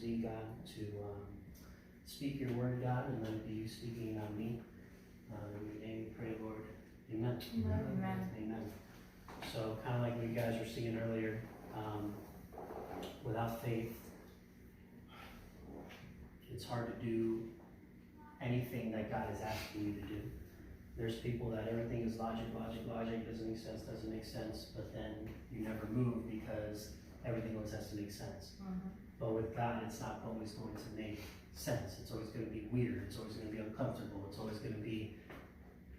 use me, God, to speak your word, God, and let it be you speaking, not me. In your name we pray, Lord. Amen. Amen. Amen. So kind of like what you guys were singing earlier, without faith, it's hard to do anything that God is asking you to do. There's people that everything is logic, doesn't make sense, but then you never move because everything always has to make sense. But with God, it's not always going to make sense. It's always going to be weird. It's always going to be uncomfortable. It's always going to be,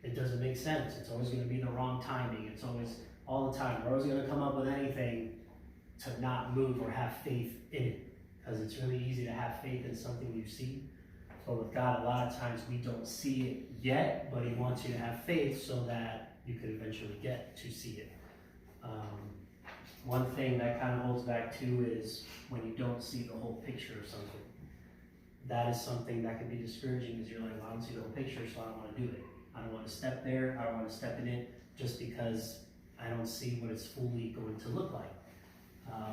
it doesn't make sense. It's always going to be the wrong timing. It's always, all the time, we're always going to come up with anything to not move or have faith in it. Because it's really easy to have faith in something you see. But with God, a lot of times we don't see it yet, but He wants you to have faith so that you could eventually get to see it. One thing that kind of holds back too is when you don't see the whole picture of something. That is something that can be discouraging because you're like, well, I don't see the whole picture, so I don't want to do it. I don't want to step there. I don't want to step in it just because I don't see what it's fully going to look like.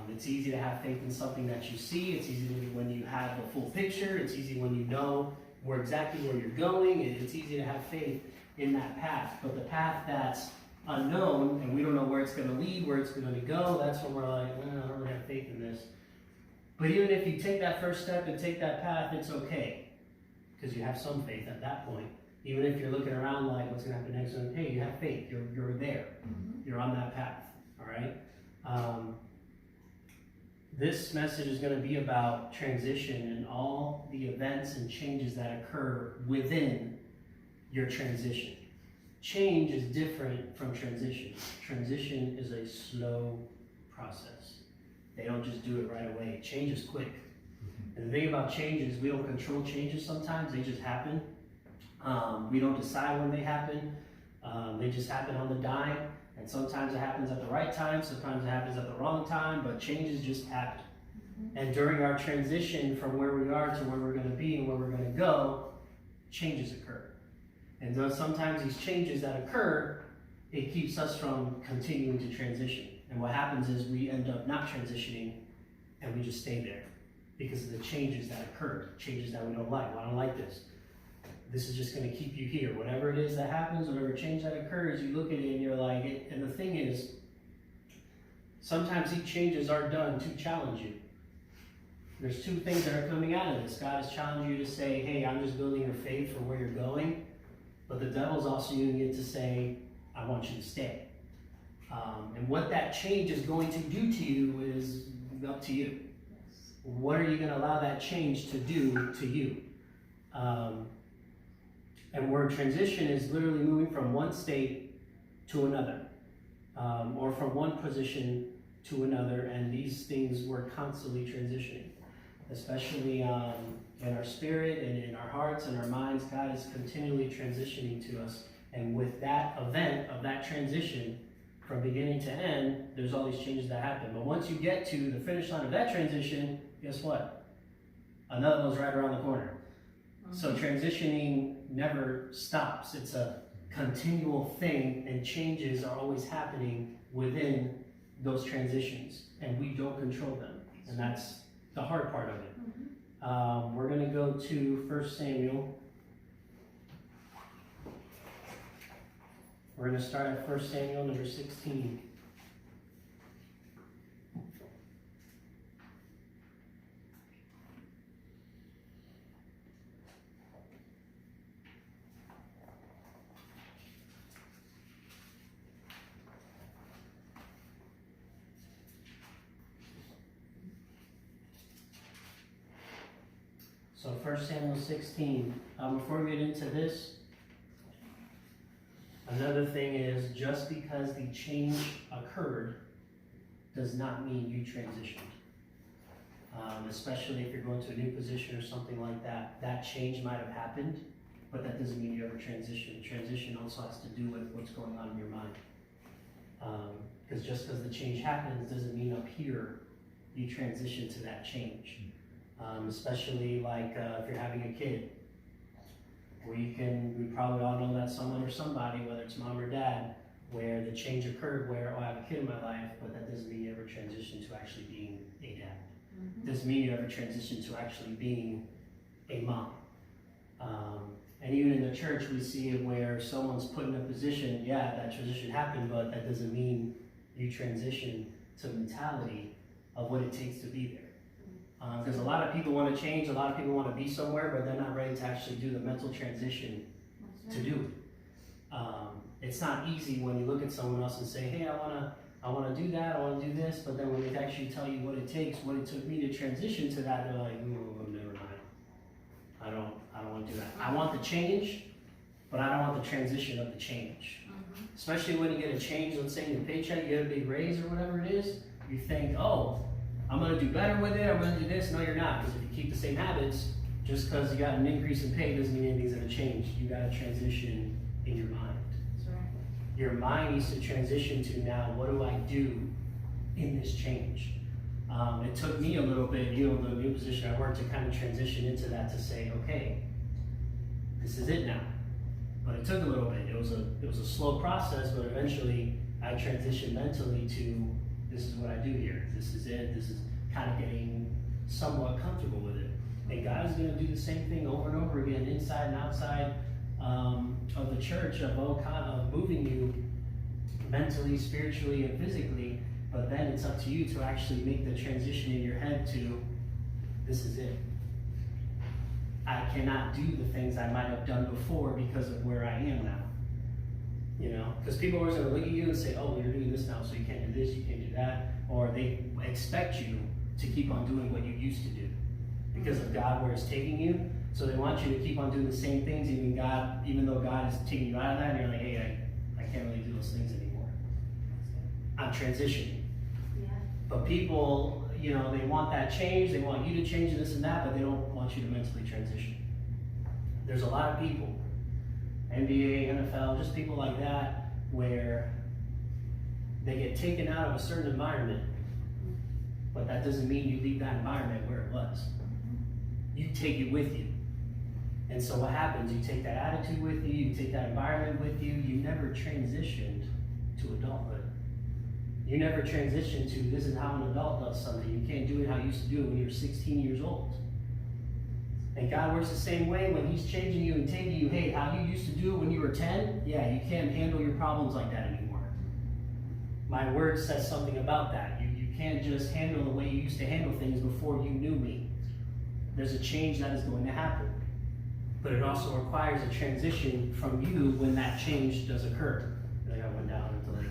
It's easy to have faith in something that you see. It's easy when you have the full picture. It's easy when you know exactly where you're going. And it's easy to have faith in that path. But the path that's unknown and we don't know where it's going to lead, where it's going to go, that's when we're like, well, I don't really have faith in this. But even if you take that first step and take that path, it's okay. Because you have some faith at that point. Even if you're looking around like, what's going to happen next? Hey, you have faith. You're there. You're on that path. All right? This message is going to be about transition and all the events and changes that occur within your transition. Change is different from transition. Transition is a slow process. They don't just do it right away. Change is quick. And the thing about change is we don't control changes sometimes. They just happen. We don't decide when they happen. They just happen on the dime. And sometimes it happens at the right time, sometimes it happens at the wrong time, but changes just happen. And during our transition from where we are to where we're going to be and where we're going to go, changes occur. And though sometimes these changes that occur, it keeps us from continuing to transition. And what happens is we end up not transitioning and we just stay there because of the changes that occurred, changes that we don't like. Well, I don't like this. This is just going to keep you here. Whatever it is that happens, whatever change that occurs, you look at it and you're like, and the thing is, sometimes these changes are done to challenge you. There's two things that are coming out of this. God is challenging you to say, hey, I'm just building your faith for where you're going. But the devil's also using it to say, I want you to stay. And what that change is going to do to you is up to you. What are you going to allow that change to do to you? And where transition is literally moving from one state to another, or from one position to another, and these things we're constantly transitioning, especially in our spirit and in our hearts and our minds. God is continually transitioning to us, and with that event of that transition, from beginning to end, there's all these changes that happen. But once you get to the finish line of that transition, guess what? Another one's right around the corner. So transitioning never stops. It's a continual thing, and changes are always happening within those transitions, and we don't control them. And that's the hard part of it. We're going to go to 1 Samuel. We're going to start at 1 Samuel number 16. So 1 Samuel 16. Before we get into this, another thing is just because the change occurred does not mean you transitioned. Especially if you're going to a new position or something like that, that change might have happened, but that doesn't mean you ever transition. Transition also has to do with what's going on in your mind. Because just because the change happens doesn't mean up here you transition to that change. Especially like if you're having a kid. We probably all know that someone or somebody, whether it's mom or dad, where the change occurred where, oh, I have a kid in my life, but that doesn't mean you ever transition to actually being a dad. Doesn't mean you ever transition to actually being a mom. And even in the church, we see it where someone's put in a position, yeah, that transition happened, but that doesn't mean you transition to mentality of what it takes to be there. Because a lot of people want to change, a lot of people want to be somewhere, but they're not ready to actually do the mental transition to do it. It's not easy when you look at someone else and say, hey, I want to do that, I want to do this, but then when they actually tell you what it takes, what it took me to transition to that, they're like, oh, never mind. I don't want to do that. I want the change, but I don't want the transition of the change. Especially when you get a change, let's say in your paycheck, you get a big raise or whatever it is, you think, oh, I'm going to do better with it, I'm going to do this. No, you're not, because if you keep the same habits, just because you got an increase in pay doesn't mean anything's going to change. You got to transition in your mind. That's right. Your mind needs to transition to now, what do I do in this change? It took me a little bit, the new position I worked, to kind of transition into that, to say, okay, this is it now. But it took a little bit. It was a slow process, but eventually I transitioned mentally to, this is what I do here. This is it. This is kind of getting somewhat comfortable with it. And God is going to do the same thing over and over again, inside and outside of the church, of moving you mentally, spiritually, and physically. But then it's up to you to actually make the transition in your head to, this is it. I cannot do the things I might have done before because of where I am now. You know, because people are always going to look at you and say, oh, well, you're doing this now, so you can't do this, you can't do that. Or they expect you to keep on doing what you used to do because of God, where it's taking you. So they want you to keep on doing the same things, even though God is taking you out of that, and you're like, hey, I can't really do those things anymore. I'm transitioning. Yeah. But people, you know, they want that change, they want you to change this and that, but they don't want you to mentally transition. There's a lot of people, NBA, NFL, just people like that, where they get taken out of a certain environment, but that doesn't mean you leave that environment where it was. You take it with you. And so what happens, you take that attitude with you, you take that environment with you, you never transitioned to adulthood. You never transitioned to, this is how an adult does something. You can't do it how you used to do it when you were 16 years old. And God works the same way when He's changing you and taking you, hey, how you used to do it when you were 10, yeah, you can't handle your problems like that anymore. My word says something about that. You can't just handle the way you used to handle things before you knew me. There's a change that is going to happen. But it also requires a transition from you when that change does occur. I think I went down into like...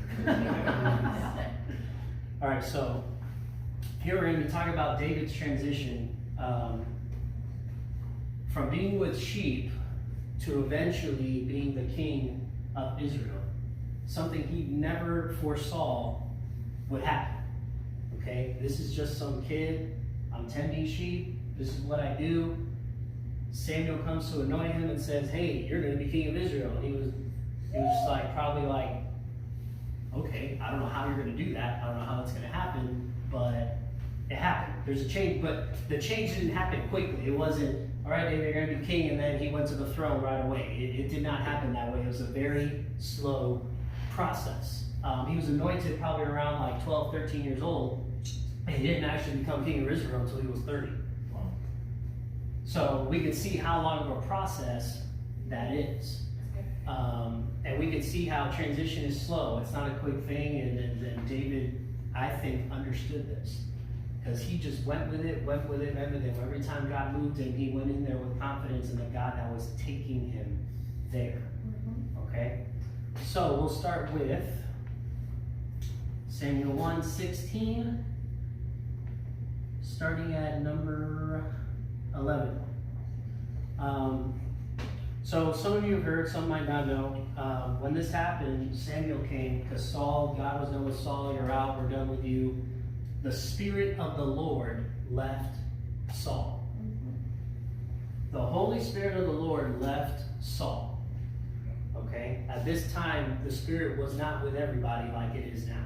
All right, so here we're going to talk about David's transition from being with sheep to eventually being the king of Israel. Something he never foresaw would happen. Okay, this is just some kid. I'm tending sheep. This is what I do. Samuel comes to anoint him and says, hey, you're going to be king of Israel. And he was just like, probably like, okay, I don't know how you're going to do that. I don't know how that's going to happen, but it happened. There's a change, but the change didn't happen quickly. It wasn't, all right, David, you're going to be king, and then he went to the throne right away. It did not happen that way. It was a very slow process. He was anointed probably around like 12, 13 years old, and he didn't actually become king of Israel until he was 30. So we can see how long of a process that is. And we can see how transition is slow. It's not a quick thing, and David, I think, understood this. Because he just went with it. Every time God moved him, he went in there with confidence in the God that was taking him there. Okay? So we'll start with Samuel 1:16, starting at number 11. So some of you have heard, some might not know. When this happened, Samuel came because Saul, God was done with Saul, you're out, we're done with you. The Spirit of the Lord left Saul. The Holy Spirit of the Lord left Saul. Okay? At this time, the Spirit was not with everybody like it is now.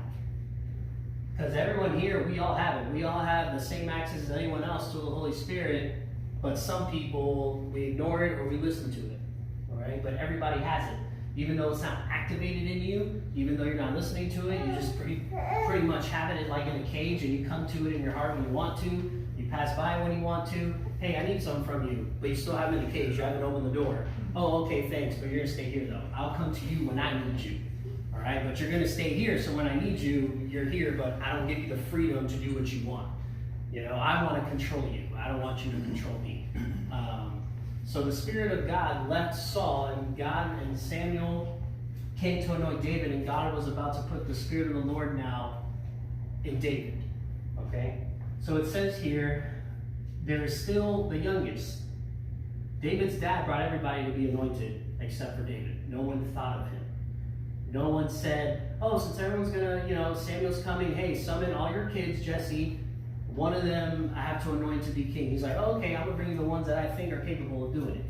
Because everyone here, we all have it. We all have the same access as anyone else to the Holy Spirit, but some people, we ignore it or we listen to it. All right? But everybody has it. Even though it's not activated in you, even though you're not listening to it, you just pretty much have it like in a cage, and you come to it in your heart when you want to. pass by when you want to. Hey, I need something from you, but you still have them in the cage. You haven't opened the door. Oh, okay, thanks, but you're gonna stay here though. I'll come to you when I need you. All right, but you're gonna stay here, so when I need you, you're here, but I don't give you the freedom to do what you want. You know, I want to control you. I don't want you to control me. So the Spirit of God left Saul, and God and Samuel came to anoint David, and God was about to put the Spirit of the Lord now in David. Okay? So it says here, there is still the youngest. David's dad brought everybody to be anointed except for David. No one thought of him. No one said, oh, since everyone's gonna, Samuel's coming, hey, summon all your kids, Jesse. One of them I have to anoint to be king. He's like, oh, okay, I'm gonna bring you the ones that I think are capable of doing it.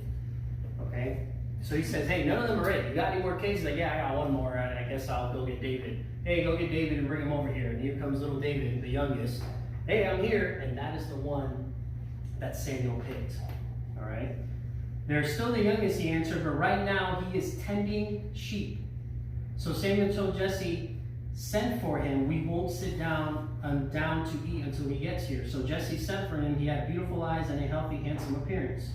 Okay? So he says, hey, none of them are ready. You got any more kids? He's like, yeah, I got one more. I guess I'll go get David. Hey, go get David and bring him over here. And here comes little David, the youngest. Hey, I'm here. And that is the one that Samuel picked. All right? They're still the youngest, he answered, but right now he is tending sheep. So Samuel told Jesse, send for him. We won't sit down to eat until he gets here. So Jesse sent for him. He had beautiful eyes and a healthy, handsome appearance.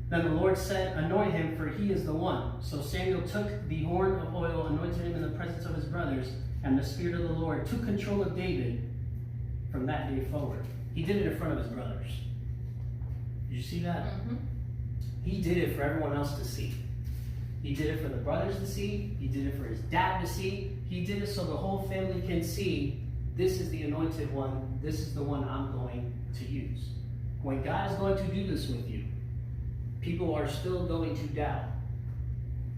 Then the Lord said, anoint him, for he is the one. So Samuel took the horn of oil, anointed him in the presence of his brothers, and the Spirit of the Lord took control of David from that day forward. He did it in front of his brothers. Did you see that? Mm-hmm. He did it for everyone else to see. He did it for the brothers to see. He did it for his dad to see. He did it so the whole family can see, this is the anointed one. This is the one I'm going to use. When God is going to do this with you, people are still going to doubt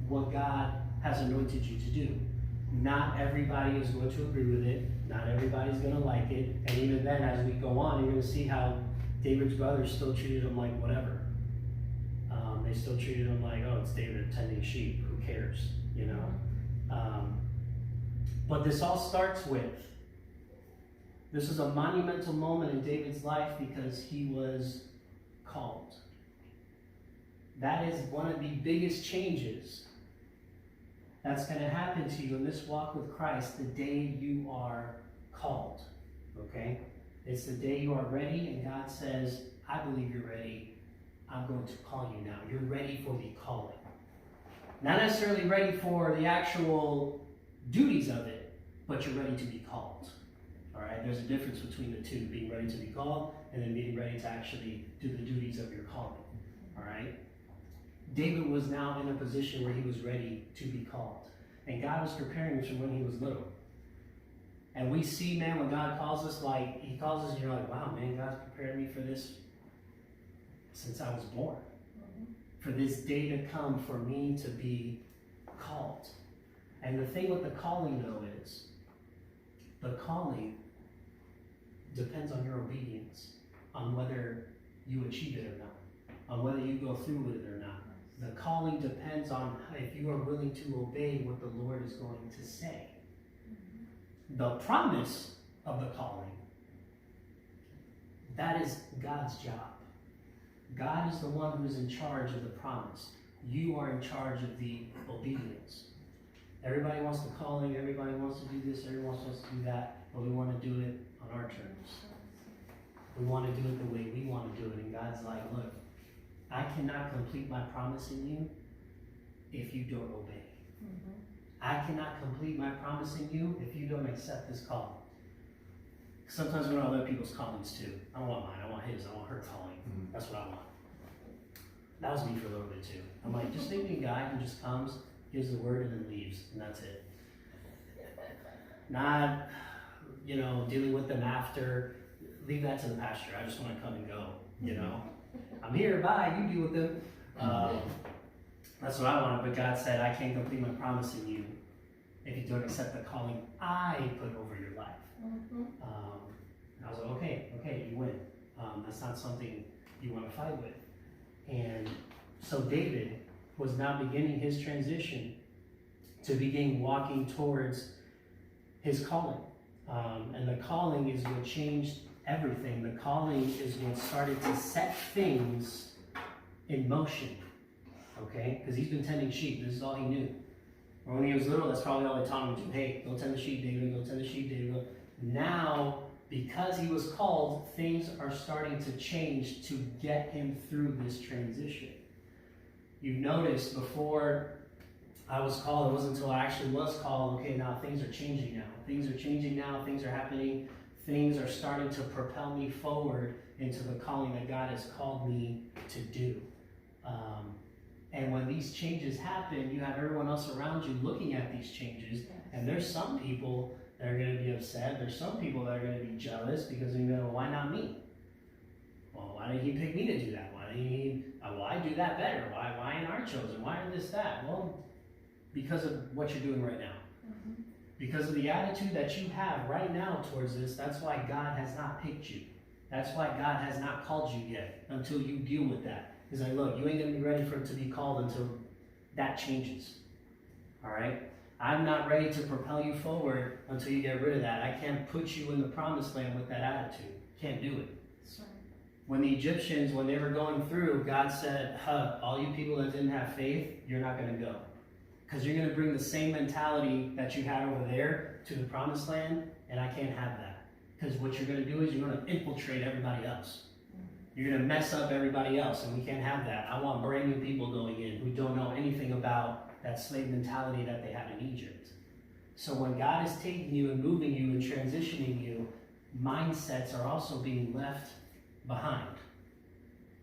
what God has anointed you to do. Not everybody is going to agree with it. Not everybody's going to like it. And even then, as we go on, you're going to see how David's brothers still treated him like whatever. They still treated him like, oh, it's David tending sheep. Who cares? But this all starts with, this is a monumental moment in David's life because he was called. That is one of the biggest changes that's going to happen to you in this walk with Christ the day you are called. Okay? It's the day you are ready and God says, I believe you're ready. I'm going to call you now. You're ready for the calling. Not necessarily ready for the actual duties of it, but you're ready to be called. All right? There's a difference between the two, being ready to be called and then being ready to actually do the duties of your calling. All right? David was now in a position where he was ready to be called. And God was preparing him from when he was little. And we see, man, when God calls us, like, he calls us, and you're like, wow, man, God's prepared me for this since I was born. For this day to come for me to be called. And the thing with the calling, though, is the calling depends on your obedience, on whether you achieve it or not, on whether you go through with it or not. The calling depends on if you are willing to obey what the Lord is going to say. The promise of the calling, that is God's job. God is the one who is in charge of the promise. You are in charge of the obedience. Everybody wants the calling, everybody wants to do this, everyone wants to do that, but we want to do it on our terms. We want to do it the way we want to do it, and God's like, look, I cannot complete my promise in you if you don't obey. Mm-hmm. I cannot complete my promise in you if you don't accept this call. Sometimes we want other people's callings too. I don't want mine, I want his, I want her calling. Mm-hmm. That's what I want. That was me for a little bit too. I'm like, just think me a guy who just comes, gives the word, and then leaves, and that's it. Not, dealing with them after. Leave that to the pastor. I just want to come and go, I'm here, bye, you deal with them. That's what I wanted, but God said, I can't complete my promise in you if you don't accept the calling I put over your life. Mm-hmm. And I was like, okay, you win. That's not something you want to fight with. And so David was now beginning his transition to begin walking towards his calling. And the calling is what changed everything. The calling is what started to set things in motion. Okay? Because he's been tending sheep. This is all he knew. When he was little, that's probably all they taught him to do. Hey, go tend the sheep, David. Go tend the sheep, David. Now, Because he was called, things are starting to change to get him through this transition. You've noticed before I was called, it wasn't until I actually was called, okay, now things are changing now. Things are changing now, things are happening, things are starting to propel me forward into the calling that God has called me to do. And when these changes happen, you have everyone else around you looking at these changes, and there's some people that are going to be upset, there's some people that are going to be jealous because they're going to go, why not me? Well, why didn't he pick me to do that? Why didn't he, why do that better? Why ain't I chosen? Why this, that? Well, because of what you're doing right now. Because of the attitude that you have right now towards this, that's why God has not picked you. That's why God has not called you yet, until you deal with that. He's like, look, you ain't going to be ready for it to be called until that changes. All right? I'm not ready to propel you forward until you get rid of that. I can't put you in the promised land with that attitude. Can't do it. Sorry. When the Egyptians, when they were going through, God said, all you people that didn't have faith, you're not going to go. Because you're going to bring the same mentality that you had over there to the promised land, and I can't have that. Because what you're going to do is you're going to infiltrate everybody else. You're going to mess up everybody else, and we can't have that. I want brand new people going in who don't know anything about that slave mentality that they had in Egypt. So when God is taking you and moving you and transitioning you, mindsets are also being left behind,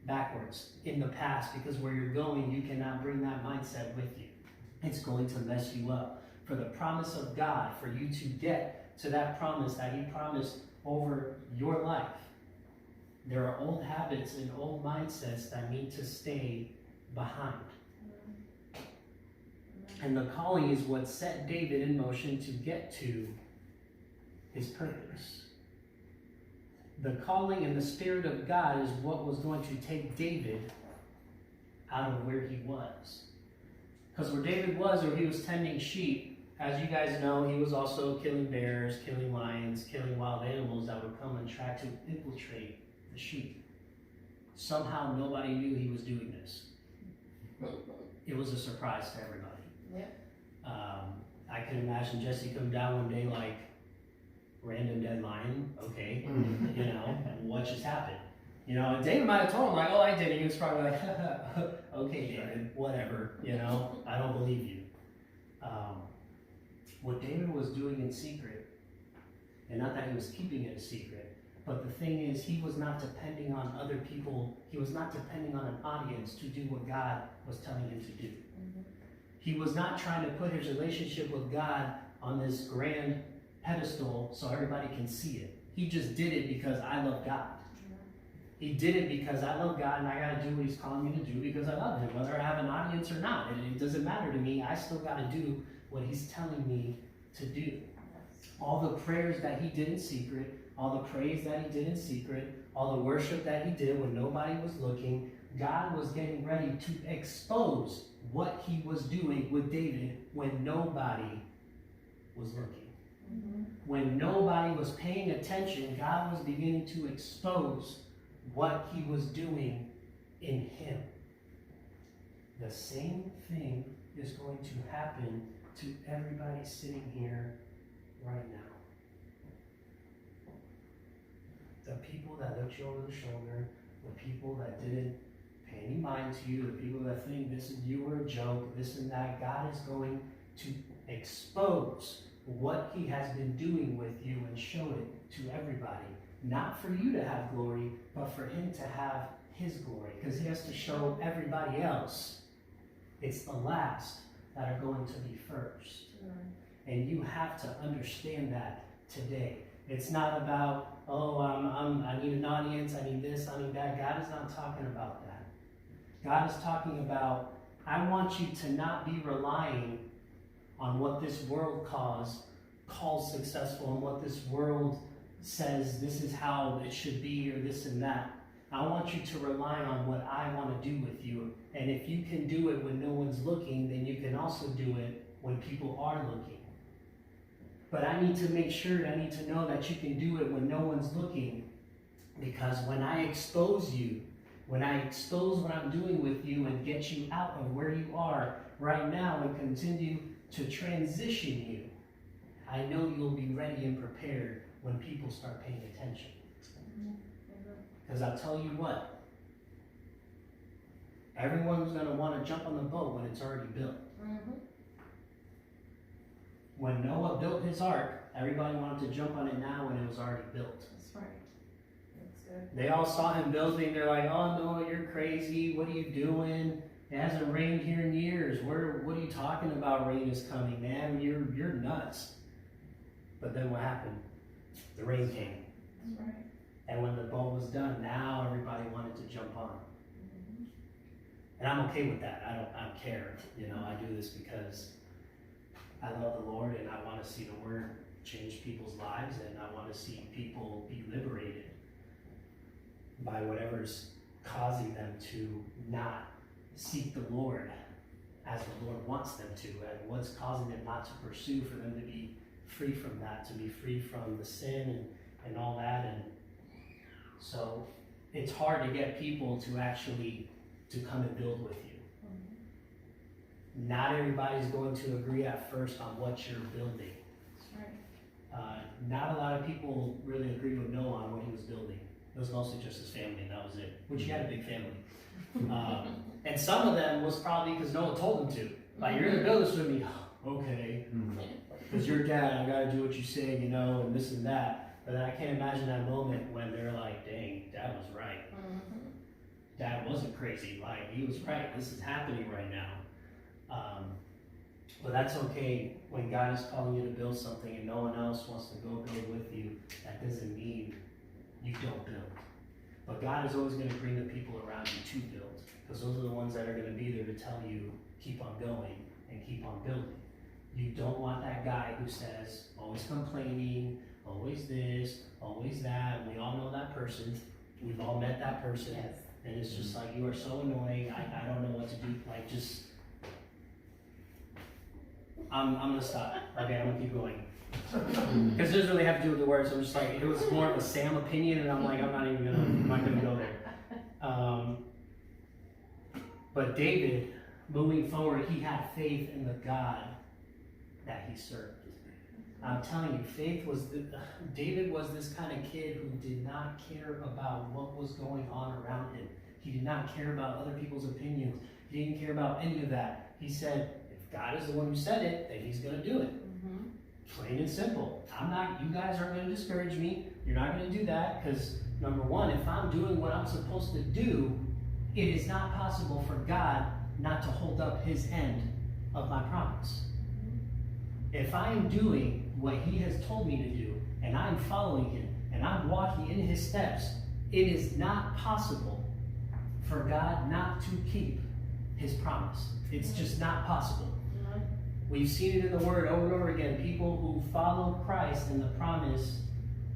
backwards, in the past, because where you're going, you cannot bring that mindset with you. It's going to mess you up. For the promise of God, for you to get to that promise that he promised over your life, there are old habits and old mindsets that need to stay behind. And the calling is what set David in motion to get to his purpose. The calling and the Spirit of God is what was going to take David out of where he was. Because where David was, where he was tending sheep, as you guys know, he was also killing bears, killing lions, killing wild animals that would come and try to infiltrate the sheep. Somehow nobody knew he was doing this. It was a surprise to everybody. Yep. I can imagine Jesse come down one day like, random dead lion, okay, you know, what just happened? You know, and David might have told him like, oh, I did it. He was probably like, okay, David, whatever, you know, I don't believe you. What David was doing in secret, and not that he was keeping it a secret, but the thing is, he was not depending on other people. He was not depending on an audience to do what God was telling him to do. He was not trying to put his relationship with God on this grand pedestal so everybody can see it. He just did it because I love God. He did it because I love God and I got to do what he's calling me to do because I love him, whether I have an audience or not. And it doesn't matter to me. I still got to do what he's telling me to do. All the prayers that he did in secret, all the praise that he did in secret, all the worship that he did when nobody was looking, God was getting ready to expose what he was doing with David when nobody was looking. When nobody was paying attention, God was beginning to expose what he was doing in him. The same thing is going to happen to everybody sitting here right now. The people that looked you over the shoulder, the people that didn't pay any mind to you, the people that think you were a joke, this and that, God is going to expose what he has been doing with you and show it to everybody. Not for you to have glory, but for him to have his glory. Because he has to show everybody else it's the last that are going to be first. And you have to understand that today. It's not about, I need an audience, I need this, I need that. God is not talking about that. God is talking about, I want you to not be relying on what this world calls successful and what this world says this is how it should be or this and that. I want you to rely on what I want to do with you. And if you can do it when no one's looking, then you can also do it when people are looking. But I need to make sure, I need to know that you can do it when no one's looking. Because when I expose you, when I expose what I'm doing with you and get you out of where you are right now and continue to transition you, I know you'll be ready and prepared when people start paying attention. Mhm. Because I'll tell you what, everyone's going to want to jump on the boat when it's already built. Mhm. When Noah built his ark, everybody wanted to jump on it now when it was already built. That's right. That's good. They all saw him building, they're like, oh Noah, you're crazy, what are you doing? It hasn't rained here in years. What are you talking about? Rain is coming, man. You're nuts. But then what happened? The rain came. That's right. And when the boat was done, now everybody wanted to jump on. Mhm. And I'm okay with that. I don't care. You know, I do this because I love the Lord and I want to see the word change people's lives, and I want to see people be liberated by whatever's causing them to not seek the Lord as the Lord wants them to, and what's causing them not to pursue, for them to be free from that, to be free from the sin and all that. And so it's hard to get people to actually to come and build with you. Mhm. Not everybody's going to agree at first on what you're building. That's right. Not a lot of people really agreed with Noah on what he was building. It was mostly just his family, and that was it. Which he had a big family. And some of them was probably because Noah told him to. Like, you're gonna build this with me. Okay. Because you're dad, I gotta do what you say, you know, and this and that. But then I can't imagine that moment when they're like, dang, dad was right. Mhm. Dad wasn't crazy. Like, he was right. This is happening right now. But that's okay when God is calling you to build something and no one else wants to go build with you. That doesn't mean you don't build. But God is always going to bring the people around you to build, because those are the ones that are going to be there to tell you, keep on going and keep on building. You don't want that guy who says, always complaining, always this, always that. We all know that person. We've all met that person. Yes. And it's just like, you are so annoying. I don't know what to do. Like, just, I'm gonna stop. Okay, I'm gonna keep going. Because it doesn't really have to do with the words. I'm just like, it was more of a Sam opinion, and I'm like, I'm not gonna go there. But David, moving forward, he had faith in the God that he served. I'm telling you, David was this kind of kid who did not care about what was going on around him. He did not care about other people's opinions. He didn't care about any of that. He said, if God is the one who said it, then he's going to do it. Mhm. Plain and simple. You guys aren't going to discourage me. You're not going to do that, because number one, if I'm doing what I'm supposed to do, it is not possible for God not to hold up his end of my promise. If I am doing what he has told me to do, and I'm following him, and I'm walking in his steps, it is not possible for God not to keep his promise. It's just not possible. Mhm. We've seen it in the word over and over again. People who followed Christ and the promise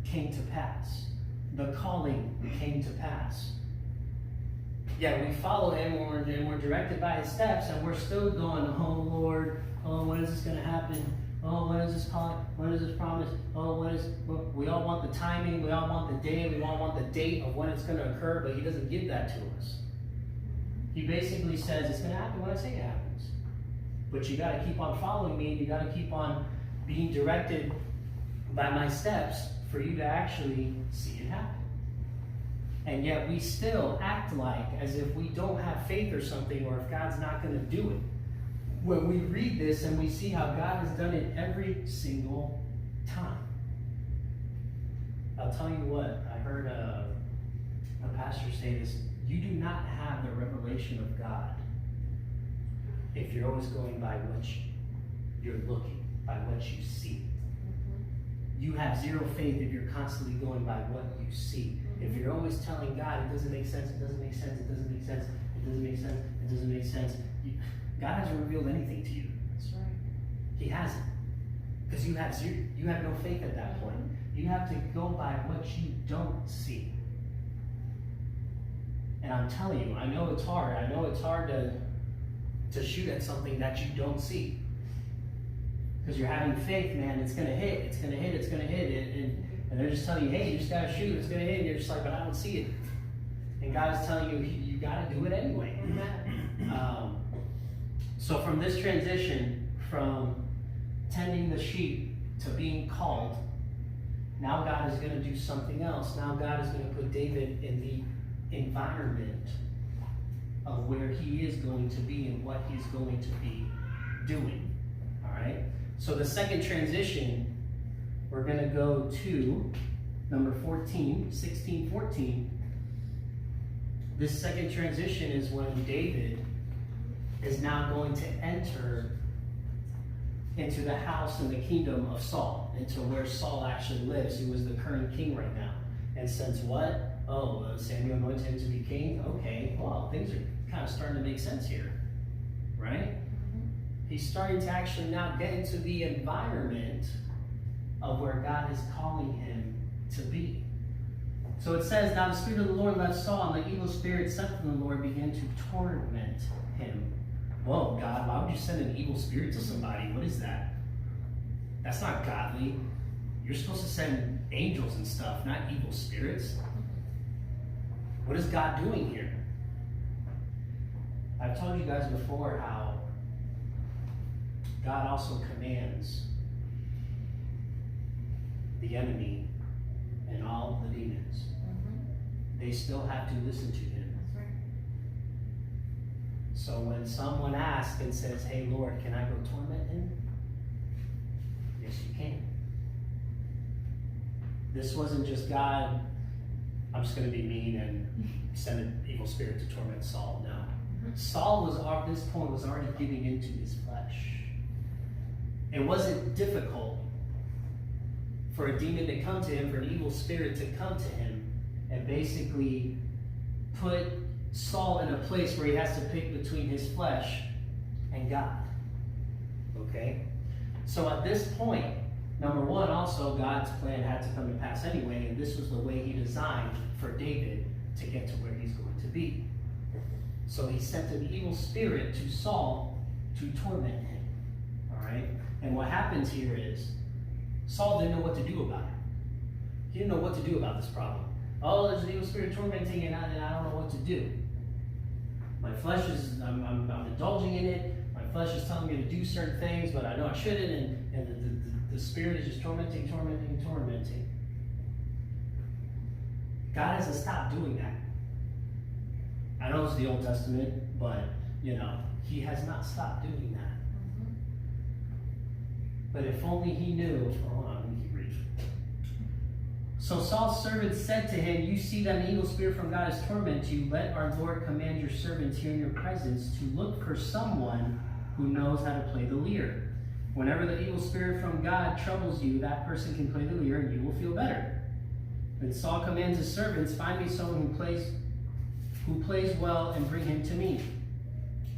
came to pass. The calling came to pass. Yeah, we follow him and we're directed by his steps, and we're still going, oh Lord, oh, when is this going to happen? Oh, when is this calling? When is this promise? Oh, we all want the timing, we all want the day, we all want the date of when it's going to occur, but he doesn't give that to us. He basically says it's going to happen when I say it happens. But you got to keep on following me, and you got to keep on being directed by my steps for you to actually see it happen. And yet we still act like as if we don't have faith or something, or if God's not going to do it. When we read this and we see how God has done it every single time. I'll tell you what, I heard a pastor say this: you do not have the revelation of God if you're always going by what you're looking, by what you see. You have zero faith if you're constantly going by what you see. If you're always telling God, it doesn't make sense, it doesn't make sense, it doesn't make sense, it doesn't make sense, it doesn't make sense, God hasn't revealed anything to you. That's right. He hasn't. Because you have no faith at that point. You have to go by what you don't see. And I'm telling you, I know it's hard. I know it's hard to shoot at something that you don't see. Because you're having faith, man, it's going to hit, it's going to hit, it's going to hit. And they're just telling you, hey, you just got to shoot, it's going to hit. And you're just like, but I don't see it. And God is telling you, you got to do it anyway. So from this transition from tending the sheep to being called, Now God is going to do something else. Now God is going to put David in the environment of where he is going to be and what he's going to be doing. All right? So the second transition, we're going to go to number 14, 16, 14. This second transition is when David is now going to enter into the house and the kingdom of Saul, into where Saul actually lives, who is the current king right now. And since what? Oh, Samuel anointed him to be king? Okay, well, things are kind of starting to make sense here, right? He's starting to actually now get into the environment of where God is calling him to be. So it says, now the Spirit of the Lord left Saul, and the evil spirit sent from the Lord began to torment him. Whoa, God, why would you send an evil spirit to somebody? What is that? That's not godly. You're supposed to send angels and stuff, not evil spirits. What is God doing here? I've told you guys before how God also commands the enemy and all the demons. They still have to listen to him. That's right. So when someone asks and says, hey Lord, can I go torment him? Yes, you can. This wasn't just God, I'm just going to be mean and send an evil spirit to torment Saul. No. Saul was, at this point, was already giving into his flesh. It wasn't difficult for a demon to come to him, for an evil spirit to come to him, and basically put Saul in a place where he has to pick between his flesh and God. Okay? So at this point, number one, also God's plan had to come to pass anyway, and this was the way he designed for David to get to where he's going to be. So he sent an evil spirit to Saul to torment him. All right? And what happens here is Saul didn't know what to do about it. He didn't know what to do about this problem. Oh, there's an evil spirit tormenting and I don't know what to do. My flesh is, I'm indulging in it. My flesh is telling me to do certain things, but I know I shouldn't, and the spirit is just tormenting. God hasn't stopped doing that. I know it's the Old Testament, but, he has not stopped doing that. But if only he knew, hold on, let me keep reading. So Saul's servants said to him, you see that an evil spirit from God has tormented you. Let our Lord command your servants here in your presence to look for someone who knows how to play the lyre. Whenever the evil spirit from God troubles you, that person can play the lyre and you will feel better. Then Saul commands his servants, find me someone who plays well and bring him to me.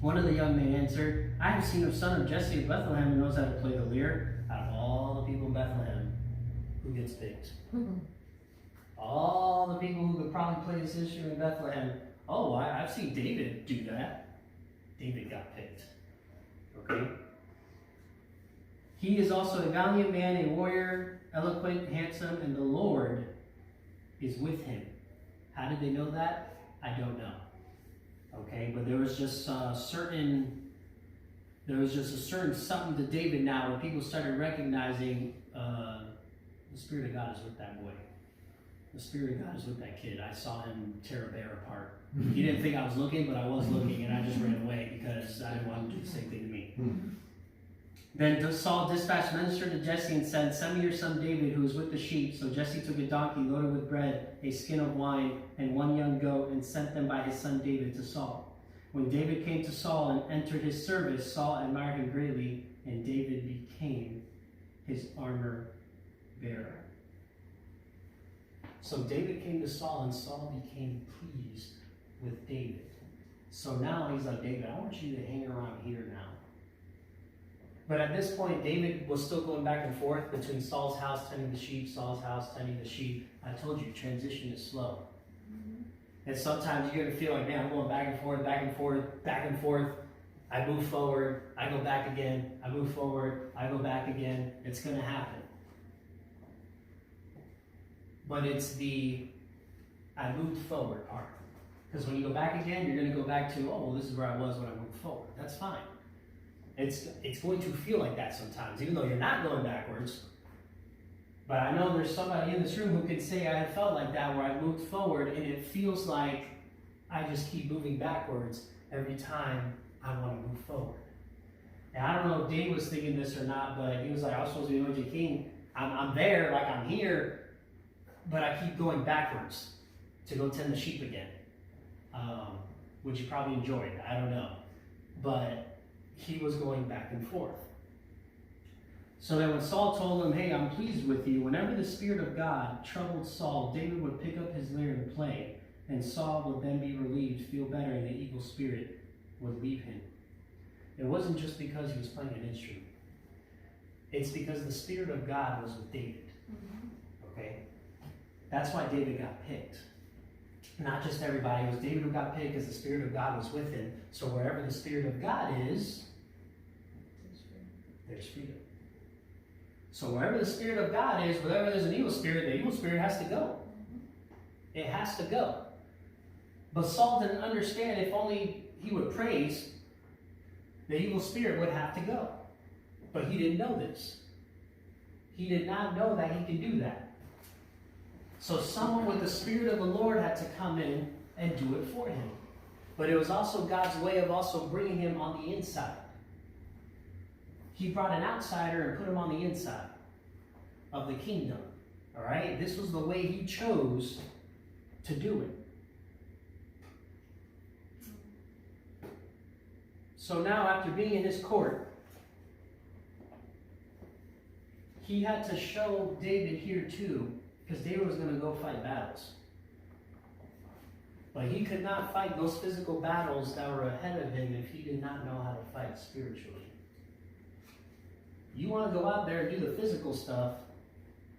One of the young men answered, I have seen a son of Jesse of Bethlehem who knows how to play the lyre. Out of all the people in Bethlehem, who gets picked? All the people who could probably play this instrument in Bethlehem. Oh, I've seen David do that. David got picked. Okay? He is also a valiant man, a warrior, eloquent, handsome, and the Lord is with him. How did they know that? I don't know. Okay, but there was just a certain something to David now where people started recognizing the Spirit of God is with that boy. The Spirit of God is with that kid. I saw him tear a bear apart. He didn't think I was looking, but I was looking, and I just ran away because I didn't want him to do the same thing to me. Then Saul dispatched minister to Jesse and said, send me your son David, who is with the sheep. So Jesse took a donkey loaded with bread, a skin of wine, and one young goat, and sent them by his son David to Saul. When David came to Saul and entered his service, Saul admired him greatly, and David became his armor bearer. So David came to Saul, and Saul became pleased with David. So now he's like, David, I want you to hang around here now. But at this point, David was still going back and forth between Saul's house tending the sheep, Saul's house tending the sheep. I told you, transition is slow. And sometimes you're going to feel like, man, I'm going back and forth, back and forth, back and forth. I move forward, I go back again. I move forward, I go back again. It's going to happen. But it's the I moved forward part. Because when you go back again, you're going to go back to, oh, well, this is where I was when I moved forward. That's fine. It's going to feel like that sometimes, even though you're not going backwards. But I know there's somebody in this room who could say I felt like that, where I moved forward and it feels like I just keep moving backwards every time I want to move forward. And I don't know if Dave was thinking this or not, but he was like, I was supposed to be OJ King. I'm there, like I'm here, but I keep going backwards to go tend the sheep again. Which you probably enjoyed, I don't know. But he was going back and forth. So then when Saul told him, hey, I'm pleased with you, whenever the Spirit of God troubled Saul, David would pick up his lyre and play, and Saul would then be relieved, feel better, and the evil spirit would leave him. It wasn't just because he was playing an instrument. It's because the Spirit of God was with David. Okay? That's why David got picked. Not just everybody. It was David who got picked because the Spirit of God was with him. So wherever the Spirit of God is, there's freedom. So wherever the Spirit of God is, wherever there's an evil spirit, the evil spirit has to go. It has to go. But Saul didn't understand if only he would praise, the evil spirit would have to go. But he didn't know this. He did not know that he could do that. So someone with the Spirit of the Lord had to come in and do it for him. But it was also God's way of also bringing him on the inside. He brought an outsider and put him on the inside of the kingdom. All right? This was the way he chose to do it. So now, after being in his court, he had to show David here too, because David was going to go fight battles. But he could not fight those physical battles that were ahead of him if he did not know how to fight spiritually. You want to go out there and do the physical stuff,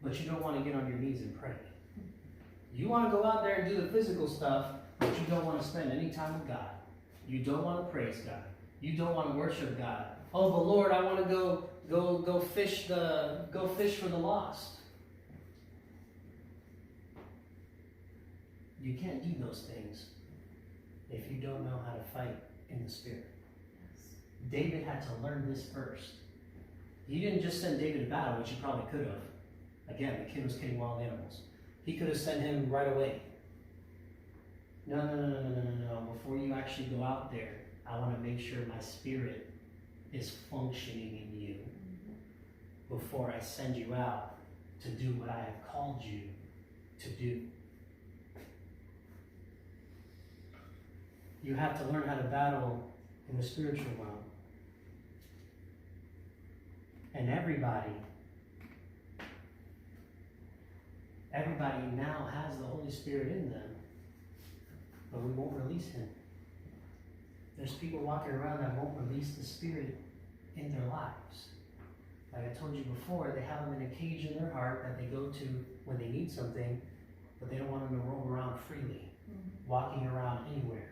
but you don't want to get on your knees and pray. You want to go out there and do the physical stuff, but you don't want to spend any time with God. You don't want to praise God. You don't want to worship God. Oh, but Lord, I want to go fish for the lost. You can't do those things if you don't know how to fight in the Spirit. David had to learn this first. He didn't just send David to battle, which he probably could have. Again, the kid was killing wild animals. He could have sent him right away. No. Before you actually go out there, I want to make sure my spirit is functioning in you before I send you out to do what I have called you to do. You have to learn how to battle in the spiritual realm. And everybody now has the Holy Spirit in them, but we won't release Him. There's people walking around that won't release the Spirit in their lives. Like I told you before, they have them in a cage in their heart that they go to when they need something, but they don't want them to roam around freely, walking around anywhere.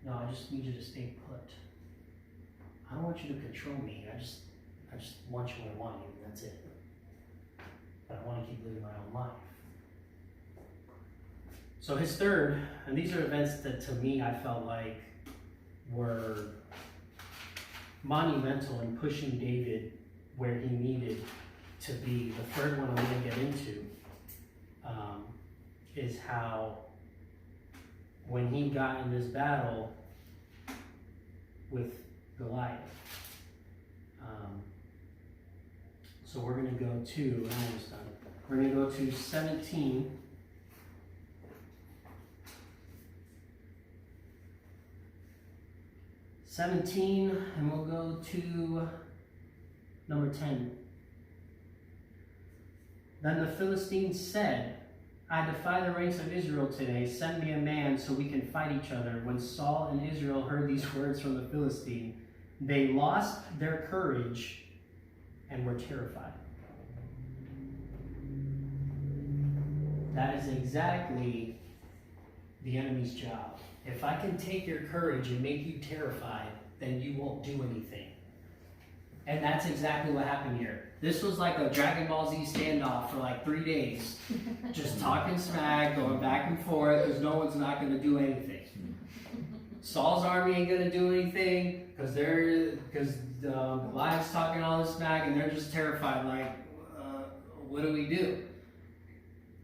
No, I just need you to stay put. I don't want you to control me. I just want you when I want you, and that's it. But I want to keep living my own life. So his third, and these are events that to me I felt like were monumental in pushing David where he needed to be. The third one I'm going to get into is how when he got in this battle with Goliath. So we're going to go to, I'm almost done. We're going to go to 17. And we'll go to number 10. Then the Philistines said, I defy the ranks of Israel today. Send me a man so we can fight each other. When Saul and Israel heard these words from the Philistine, they lost their courage and were terrified. That is exactly the enemy's job. If I can take your courage and make you terrified, then you won't do anything. And that's exactly what happened here. This was like a Dragon Ball Z standoff for like 3 days. Just talking smack, going back and forth, because no one's not going to do anything. Saul's army ain't going to do anything, because Goliath's talking all this smack, and they're just terrified, like, what do we do?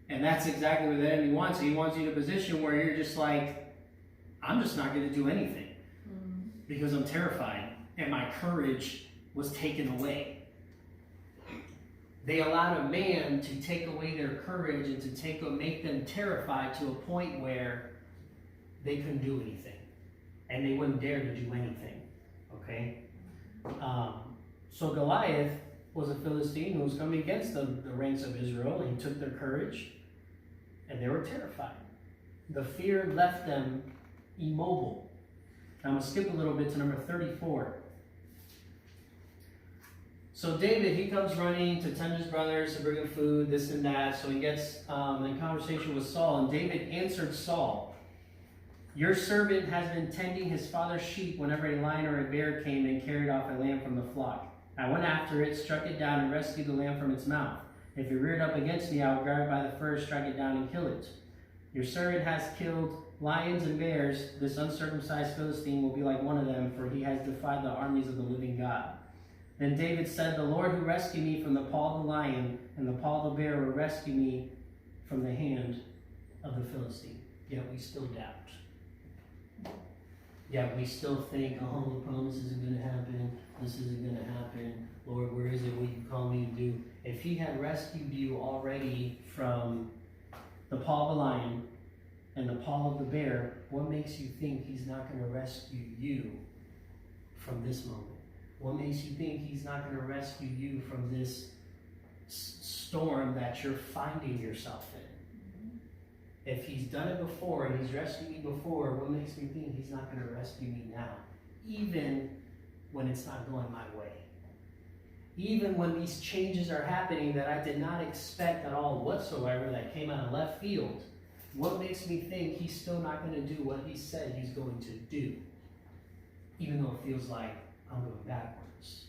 And that's exactly what the enemy wants. He wants you in a position where you're just like, I'm just not going to do anything because I'm terrified and my courage was taken away. They allowed a man to take away their courage and to make them terrified to a point where they couldn't do anything. And they wouldn't dare to do anything. Okay? So Goliath was a Philistine who was coming against the ranks of Israel, and he took their courage, and they were terrified. The fear left them immobile. I'm going to skip a little bit to number 34. So David, he comes running to tend his brothers, to bring him food, this and that. So he gets in conversation with Saul, and David answered Saul, "Your servant has been tending his father's sheep whenever a lion or a bear came and carried off a lamb from the flock. I went after it, struck it down, and rescued the lamb from its mouth. If it reared up against me, I will grab it by the fur, strike it down, and kill it. Your servant has killed lions and bears. This uncircumcised Philistine will be like one of them, for he has defied the armies of the living God." Then David said, "The Lord who rescued me from the paw of the lion and the paw of the bear will rescue me from the hand of the Philistine." Yet we still doubt. Yet we still think, oh, the promise isn't going to happen. This isn't going to happen. Lord, where is it? What you call me to do? If he had rescued you already from the paw of the lion and the paw of the bear, what makes you think he's not going to rescue you from this moment? What makes you think he's not going to rescue you from this storm that you're finding yourself in? If he's done it before and he's rescued me before, what makes me think he's not going to rescue me now? Even when it's not going my way. Even when these changes are happening that I did not expect at all whatsoever, that came out of left field, what makes me think he's still not going to do what he said he's going to do? Even though it feels like I'm going backwards.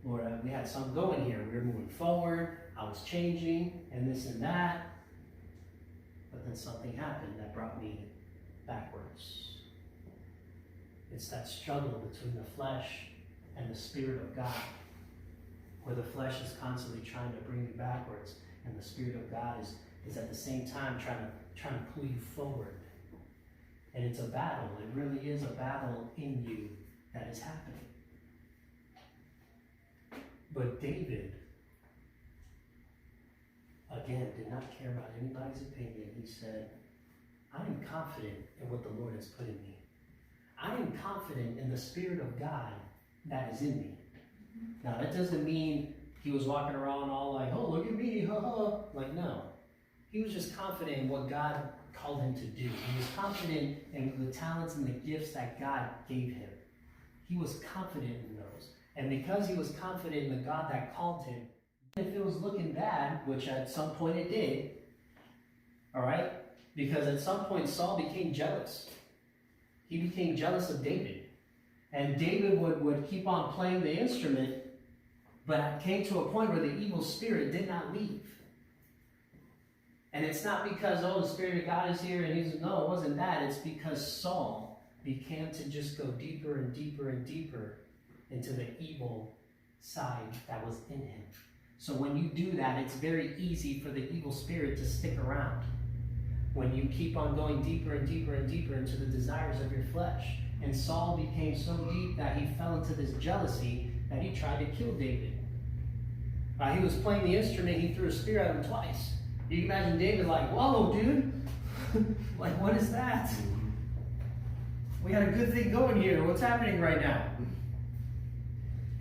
Lord, we had something going here. We were moving forward. I was changing and this and that. But then something happened that brought me backwards. It's that struggle between the flesh and the Spirit of God, where the flesh is constantly trying to bring you backwards, and the Spirit of God is at the same time trying to pull you forward. And it's a battle. It really is a battle in you that is happening. But David, again, did not care about anybody's opinion. He said, I am confident in what the Lord has put in me. I am confident in the Spirit of God that is in me. Now, that doesn't mean he was walking around all like, oh, look at me, ha ha. Like, no. He was just confident in what God called him to do. He was confident in the talents and the gifts that God gave him. He was confident in those. And because he was confident in the God that called him, if it was looking bad, which at some point it did, all right? Because at some point Saul became jealous. He became jealous of David. And David would keep on playing the instrument, but it came to a point where the evil spirit did not leave. And it's not because, oh, the Spirit of God is here, and he's, no, it wasn't that. It's because Saul began to just go deeper and deeper and deeper into the evil side that was in him. So when you do that, it's very easy for the evil spirit to stick around. When you keep on going deeper and deeper and deeper into the desires of your flesh. And Saul became so deep that he fell into this jealousy that he tried to kill David. He was playing the instrument, he threw a spear at him twice. You can imagine David like, whoa, dude. Like, what is that? We had a good thing going here. What's happening right now?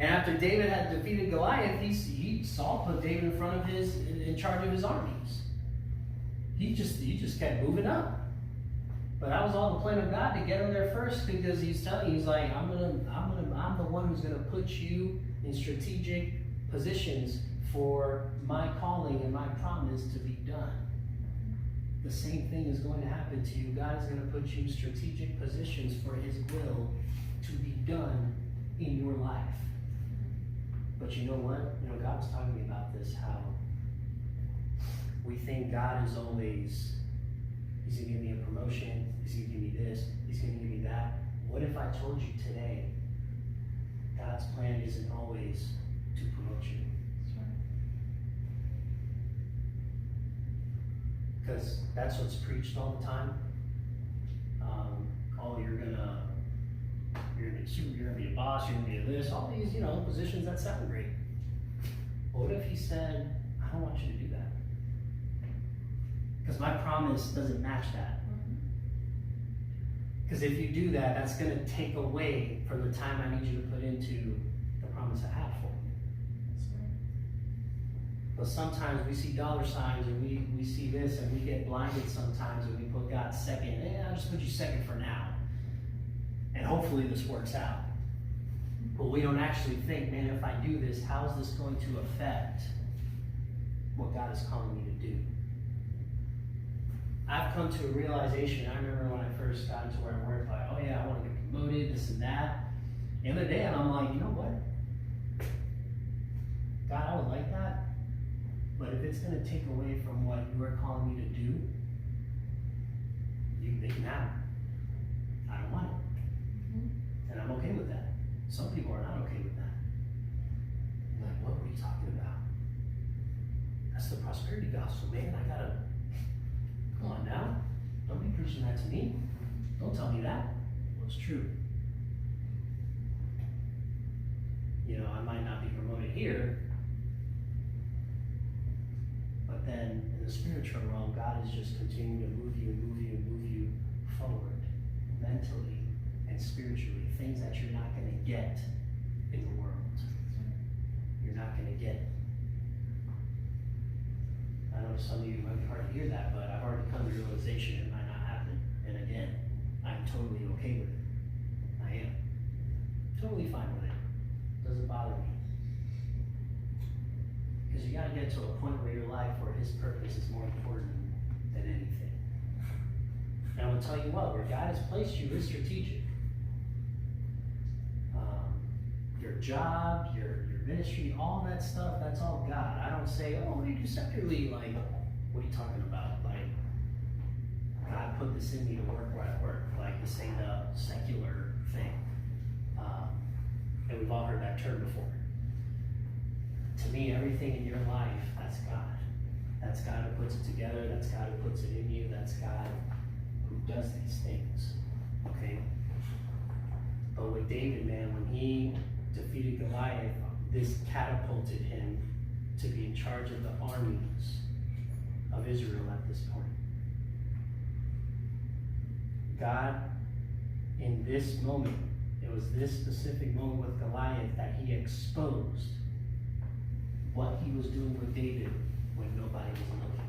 And after David had defeated Goliath, Saul put David in charge of his armies. He just kept moving up. But that was all the plan of God, to get him there first, because he's telling you, he's like, I'm the one who's gonna put you in strategic positions for my calling and my promise to be done. The same thing is going to happen to you. God is going to put you in strategic positions for his will to be done in your life. But you know what? God was talking to me about this, how we think God is always, he's going to give me a promotion, he's going to give me this, he's going to give me that. What if I told you today, God's plan isn't always to promote you? because that's what's preached all the time. Oh, you're gonna be cute, you're gonna be a boss, you're gonna be a this, all these, positions that sound great. But what if he said, I don't want you to do that? Because my promise doesn't match that. Because if you do that, that's going to take away from the time I need you to put into the promise I have for you. That's right. But sometimes we see dollar signs and we see this and we get blinded sometimes and we put God second. I'll just put you second for now. And hopefully this works out. But we don't actually think, man, if I do this, how is this going to affect what God is calling me to do? I've come to a realization. I remember when I first got into where I work, like, oh yeah, I want to get promoted, this and that. The other day, and I'm like, you know what? God, I would like that. But if it's going to take away from what you are calling me to do, they can have it. I don't want it. And I'm okay with that. Some people are not okay with that. I'm like, what were you talking about? That's the prosperity gospel, man. Come on now. Don't be preaching that to me. Don't tell me that. Well, it's true. I might not be promoted here, but then in the spiritual realm, God is just continuing to move you forward mentally and spiritually. Things that you're not going to get in the world. You're not going to get. I know some of you might be hard to hear that, but I've already come to the realization it might not happen. And again, I'm totally okay with it. I am. Totally fine with it. Doesn't bother me. Because you got to get to a point where your life where His purpose is more important than anything. And I will tell you what, where God has placed you is strategic. Your job, your ministry, all that stuff, that's all God. I don't say, oh, what do you do secularly? Like, what are you talking about? Like, God put this in me to work where I work. Like, this ain't a secular thing. And we've all heard that term before. To me, everything in your life, that's God. That's God who puts it together. That's God who puts it in you. That's God who does these things. Okay? But with David, man, when he defeated Goliath, this catapulted him to be in charge of the armies of Israel at this point. God, in this moment, it was this specific moment with Goliath that He exposed what He was doing with David when nobody was looking.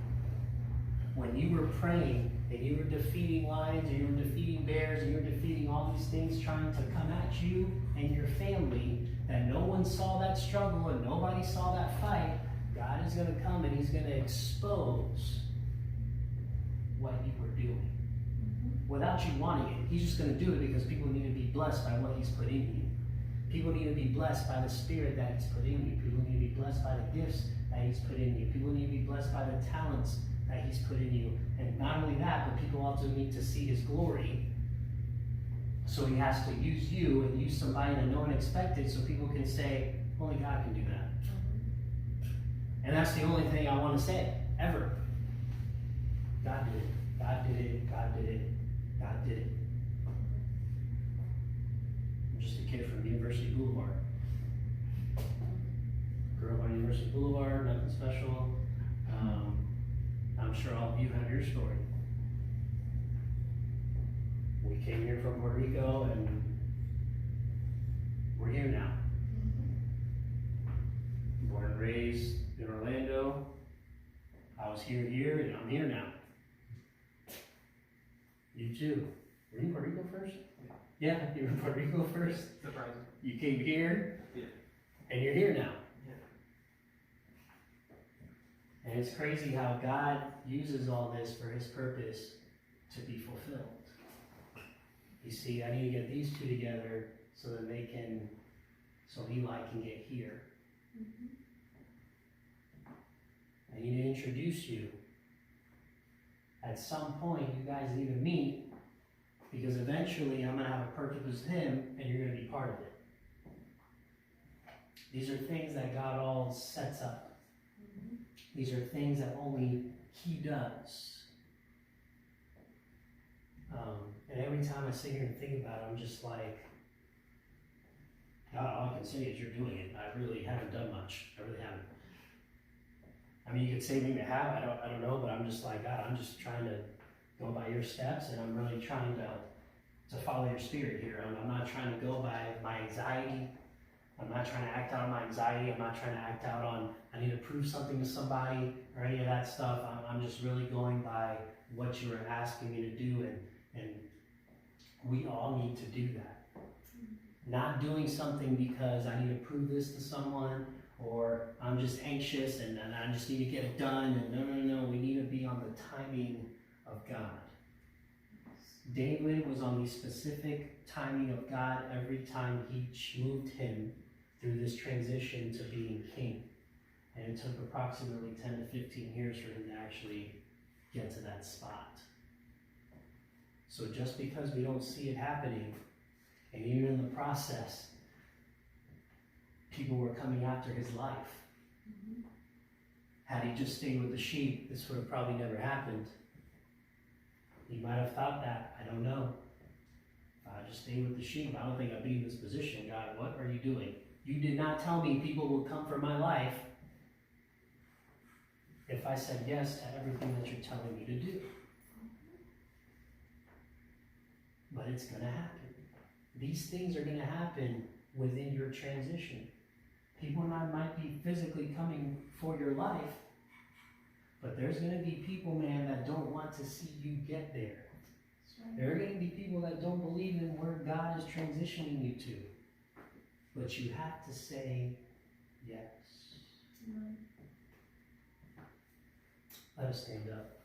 When you were praying and you were defeating lions and you were defeating bears and you were defeating all these things trying to come at you and your family, that no one saw that struggle and nobody saw that fight, God is going to come and He's going to expose what you were doing. Without you wanting it. He's just going to do it because people need to be blessed by what He's put in you. People need to be blessed by the Spirit that He's put in you. People need to be blessed by the gifts that He's put in you. People need to be blessed by the talents that He's put in you. And not only that, but people also need to see His glory. So He has to use you and use somebody that no one expected so people can say, only God can do that. And that's the only thing I want to say, ever. God did it. God did it. God did it. God did it. I'm just a kid from University Boulevard. Grew up on University Boulevard, nothing special. I'm sure all of you have your story. We came here from Puerto Rico and we're here now. Born and raised in Orlando. I was here, and I'm here now. You too. Were you in Puerto Rico first? Yeah, you were in Puerto Rico first. Surprising. You came here. Yeah. And you're here now. Yeah. And it's crazy how God uses all this for His purpose to be fulfilled. You see, I need to get these two together so that so Eli can get here. I need to introduce you. At some point, you guys need to meet because eventually I'm going to have a purpose with Him and you're going to be part of it. These are things that God all sets up. These are things that only He does. And every time I sit here and think about it, I'm just like, God, all I can say is you're doing it. I really haven't done much. I really haven't. I mean, you could say maybe I have. I don't know, but I'm just like, God, I'm just trying to go by your steps, and I'm really trying to follow your spirit here. I'm not trying to go by my anxiety. I'm not trying to act out on my anxiety. I'm not trying to act out on I need to prove something to somebody or any of that stuff. I'm just really going by what you are asking me to do, and we all need to do that. Not doing something because I need to prove this to someone, or I'm just anxious and I just need to get it done. And no. We need to be on the timing of God. David was on the specific timing of God every time he moved him through this transition to being king. And it took approximately 10 to 15 years for him to actually get to that spot. So just because we don't see it happening, and even in the process, people were coming after his life. Had he just stayed with the sheep, this would have probably never happened. He might have thought that, I don't know. If I just stayed with the sheep, I don't think I'd be in this position. God, what are you doing? You did not tell me people would come for my life if I said yes to everything that you're telling me to do. But it's going to happen. These things are going to happen within your transition. People might be physically coming for your life, but there's going to be people, man, that don't want to see you get there. Right. There are going to be people that don't believe in where God is transitioning you to. But you have to say yes. Right. Let us stand up.